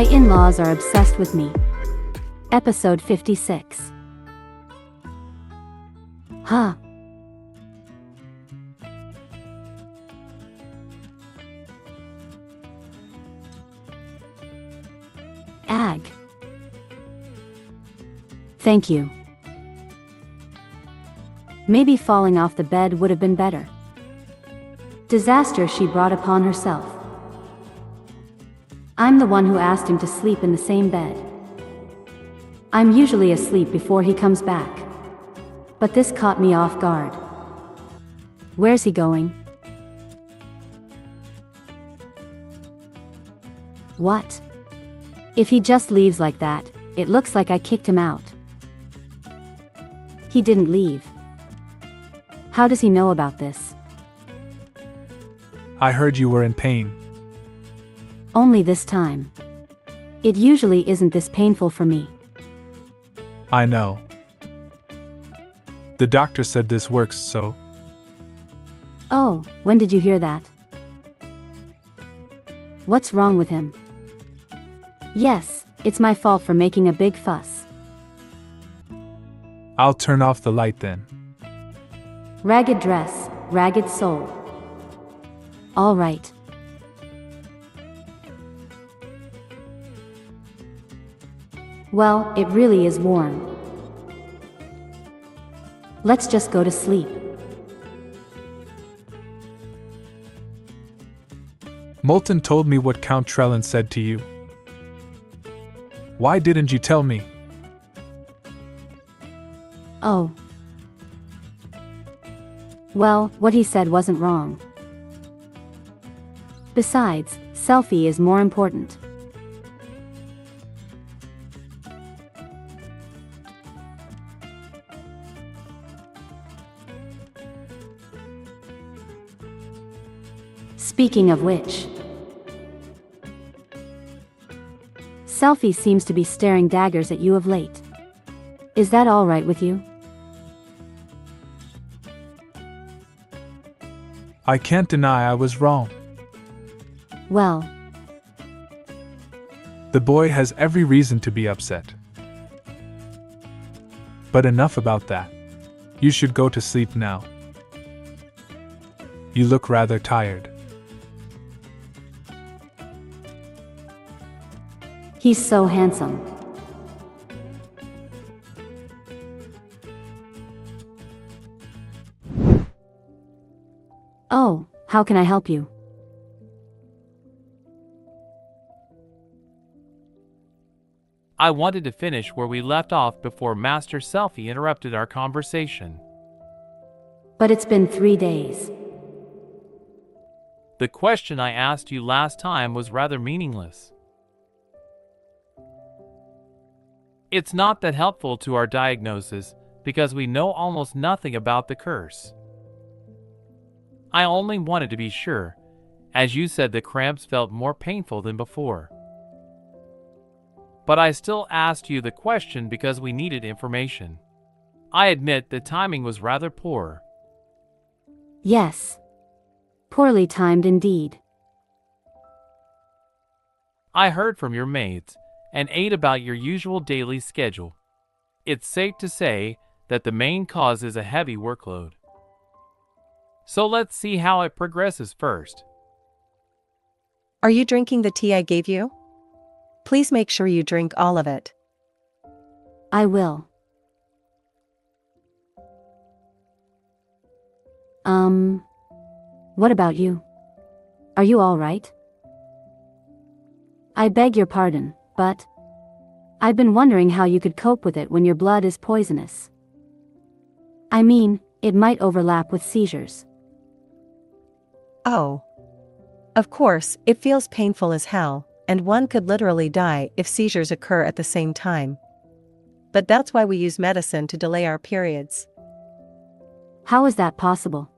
in-laws are obsessed with me. Episode 56. Huh. Ag. Thank you. Maybe falling off the bed would have been better. Disaster she brought upon herself. I'm the one who asked him to sleep in the same bed. I'm usually asleep before he comes back. But this caught me off guard. Where's he going? What? If he just leaves like that, it looks like I kicked him out. He didn't leave. How does he know about this? I heard you were in pain. Only this time. It usually isn't this painful for me. I know. The doctor said this works, so. Oh, when did you hear that? What's wrong with him? Yes, it's my fault for making a big fuss. I'll turn off the light then. Ragged dress, ragged soul. All right. Well, it really is warm. Let's just go to sleep. Moulton told me what Count Trellin said to you. Why didn't you tell me? Oh. Well, what he said wasn't wrong. Besides, Selfie is more important. Speaking of which, Selfie seems to be staring daggers at you of late. Is that all right with you? I can't deny I was wrong. Well, the boy has every reason to be upset. But enough about that. You should go to sleep now. You look rather tired. He's so handsome. Oh, how can I help you? I wanted to finish where we left off before Master Selfie interrupted our conversation. But it's been 3 days. The question I asked you last time was rather meaningless. It's not that helpful to our diagnosis because we know almost nothing about the curse. I only wanted to be sure. As you said, the cramps felt more painful than before. But I still asked you the question because we needed information. I admit the timing was rather poor. Yes. Poorly timed indeed. I heard from your maids and ate about your usual daily schedule. It's safe to say that the main cause is a heavy workload. So let's see how it progresses first. Are you drinking the tea I gave you? Please make sure you drink all of it. I will. What about you? Are you all right? I beg your pardon, but I've been wondering how you could cope with it when your blood is poisonous. I mean, it might overlap with seizures. Oh. Of course, it feels painful as hell, and one could literally die if seizures occur at the same time. But that's why we use medicine to delay our periods. How is that possible?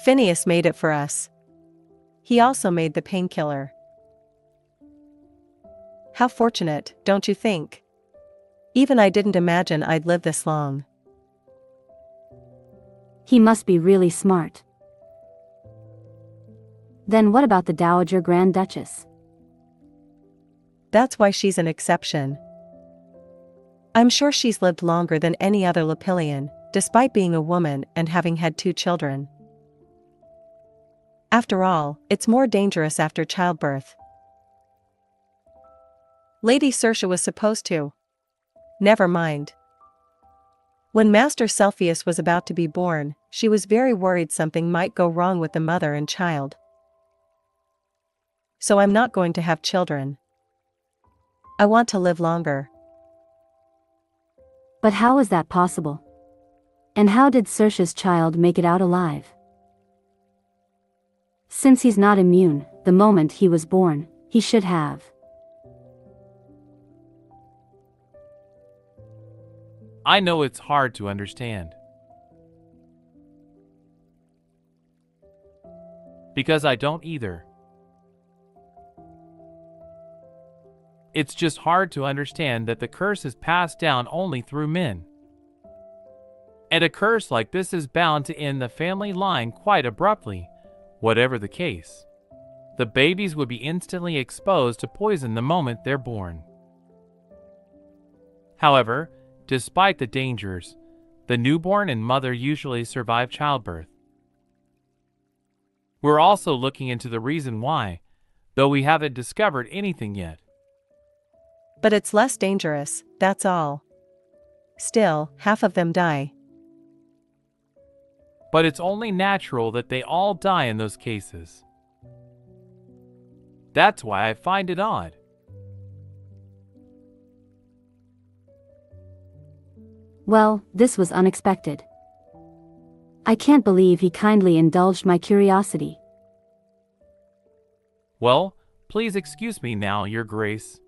Phineas made it for us. He also made the painkiller. How fortunate, don't you think? Even I didn't imagine I'd live this long. He must be really smart. Then what about the Dowager Grand Duchess? That's why she's an exception. I'm sure she's lived longer than any other Lapillian, despite being a woman and having had 2 children. After all, it's more dangerous after childbirth. Lady Saoirse was supposed to. Never mind. When Master Selfius was about to be born, she was very worried something might go wrong with the mother and child. So I'm not going to have children. I want to live longer. But how is that possible? And how did Saoirse's child make it out alive? Since he's not immune, the moment he was born, he should have. I know it's hard to understand. Because I don't either. It's just hard to understand that the curse is passed down only through men. And a curse like this is bound to end the family line quite abruptly, whatever the case. The babies would be instantly exposed to poison the moment they're born. However, despite the dangers, the newborn and mother usually survive childbirth. We're also looking into the reason why, though we haven't discovered anything yet. But it's less dangerous, that's all. Still, half of them die. But it's only natural that they all die in those cases. That's why I find it odd. Well, this was unexpected. I can't believe he kindly indulged my curiosity. Well, please excuse me now, Your Grace.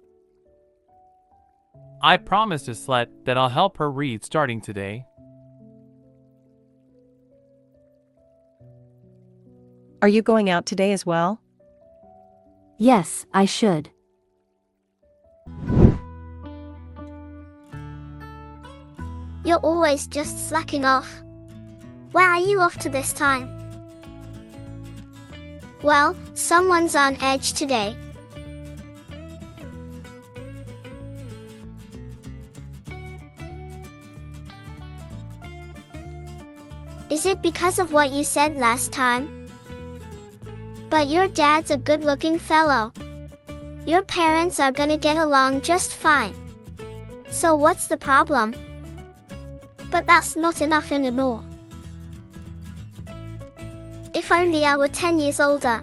I promised Islet that I'll help her read starting today. Are you going out today as well? Yes, I should. You're always just slacking off. Where are you off to this time? Well, someone's on edge today. Is it because of what you said last time? But your dad's a good-looking fellow. Your parents are gonna get along just fine. So what's the problem? But that's not enough anymore. If only I were 10 years older.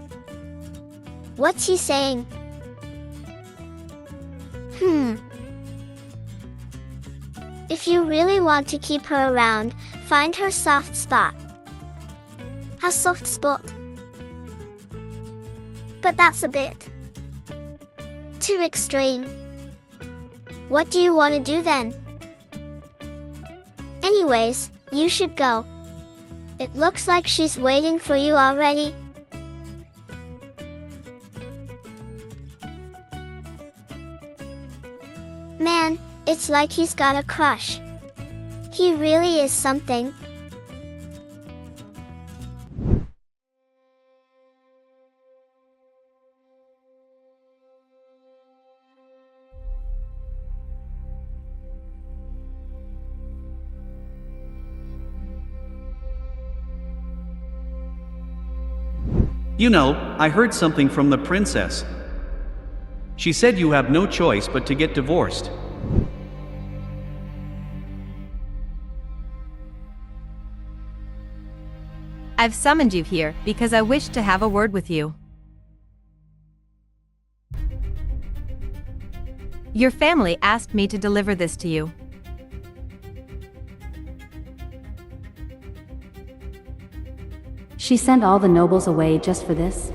What's he saying? If you really want to keep her around, find her soft spot. Her soft spot? But that's a bit too extreme. What do you want to do then? Anyways, you should go. It looks like she's waiting for you already. Man, it's like he's got a crush. He really is something. You know, I heard something from the princess. She said you have no choice but to get divorced. I've summoned you here because I wish to have a word with you. Your family asked me to deliver this to you. She sent all the nobles away just for this?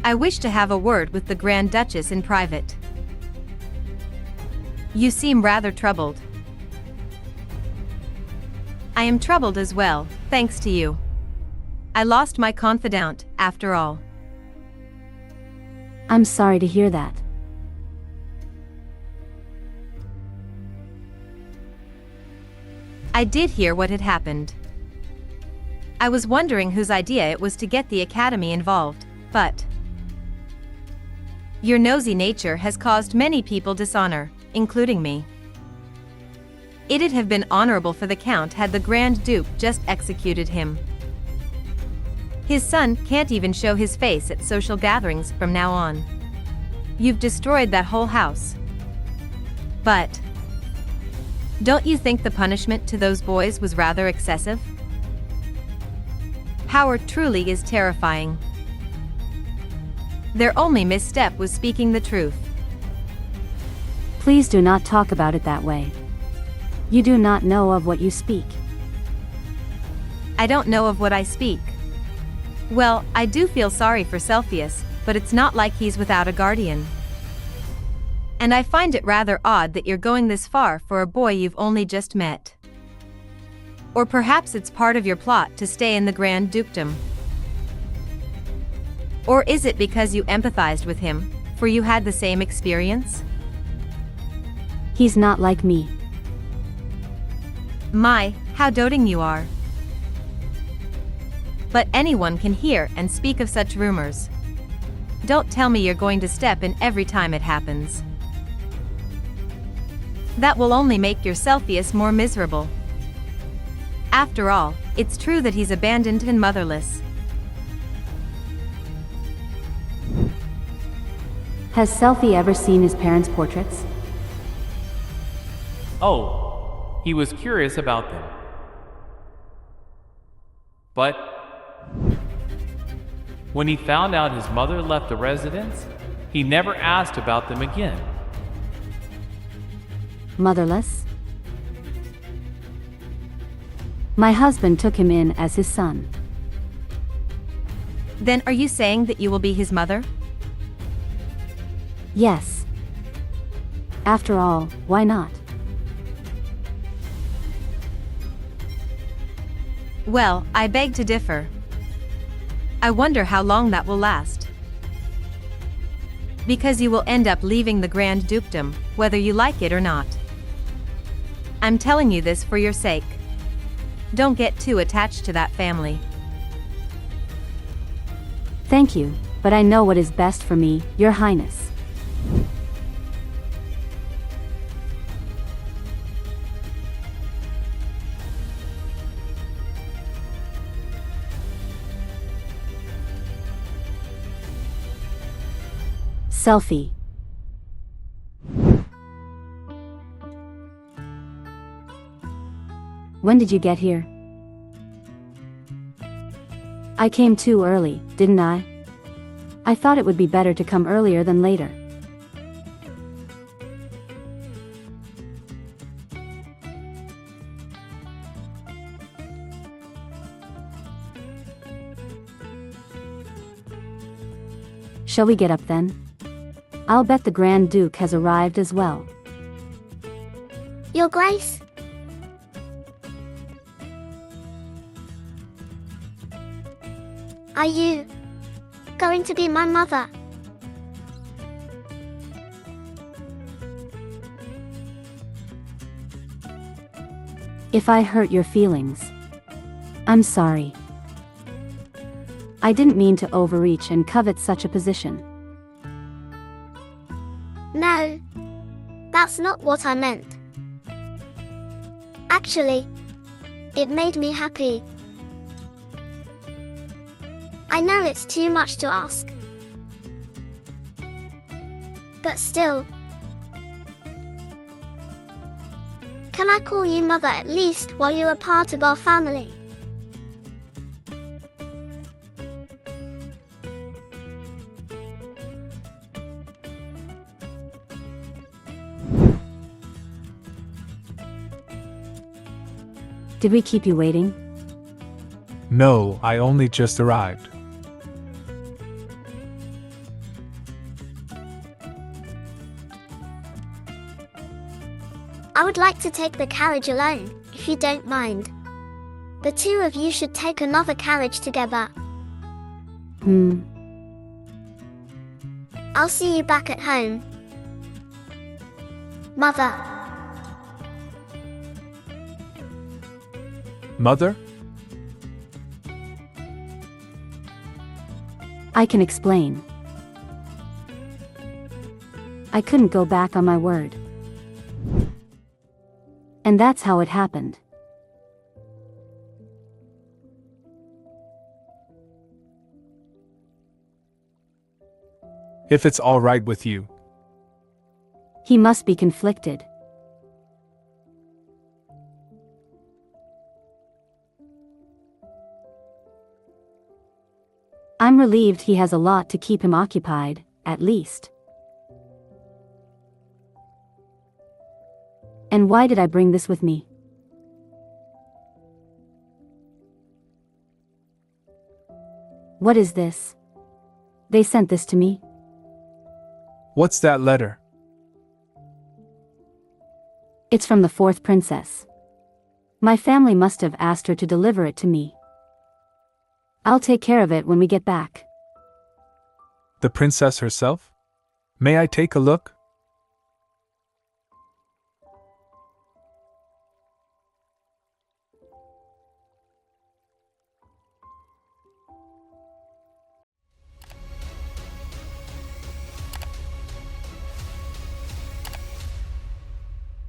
I wish to have a word with the Grand Duchess in private. You seem rather troubled. I am troubled as well, thanks to you. I lost my confidant, after all. I'm sorry to hear that. I did hear what had happened. I was wondering whose idea it was to get the Academy involved, but Your nosy nature has caused many people dishonor, including me. It'd have been honorable for the Count had the Grand Duke just executed him. His son can't even show his face at social gatherings from now on. You've destroyed that whole house. But don't you think the punishment to those boys was rather excessive? Power truly is terrifying. Their only misstep was speaking the truth. Please do not talk about it that way. You do not know of what you speak. I don't know of what I speak. Well, I do feel sorry for Selfie, but it's not like he's without a guardian. And I find it rather odd that you're going this far for a boy you've only just met. Or perhaps it's part of your plot to stay in the Grand Dukedom. Or is it because you empathized with him, for you had the same experience? He's not like me. My, how doting you are. But anyone can hear and speak of such rumors. Don't tell me you're going to step in every time it happens. That will only make your Selfie more miserable. After all, it's true that he's abandoned and motherless. Has Selfie ever seen his parents' portraits? Oh, he was curious about them. But when he found out his mother left the residence, he never asked about them again. Motherless? My husband took him in as his son. Then are you saying that you will be his mother? Yes. After all, why not? Well, I beg to differ. I wonder how long that will last. Because you will end up leaving the Grand Dukedom, whether you like it or not. I'm telling you this for your sake. Don't get too attached to that family. Thank you, but I know what is best for me, Your Highness. Selfie. When did you get here? I came too early, didn't I? I thought it would be better to come earlier than later. Shall we get up then? I'll bet the Grand Duke has arrived as well. Your Grace? Are you going to be my mother? If I hurt your feelings, I'm sorry. I didn't mean to overreach and covet such a position. No, that's not what I meant. Actually, it made me happy. I know it's too much to ask. But still, can I call you mother at least while you're a part of our family? Did we keep you waiting? No, I only just arrived. I would like to take the carriage alone, if you don't mind. The two of you should take another carriage together. I'll see you back at home. Mother. Mother? I can explain. I couldn't go back on my word. And that's how it happened. If it's all right with you. He must be conflicted. I'm relieved he has a lot to keep him occupied, at least. And why did I bring this with me? What is this? They sent this to me? What's that letter? It's from the fourth princess. My family must have asked her to deliver it to me. I'll take care of it when we get back. The princess herself? May I take a look?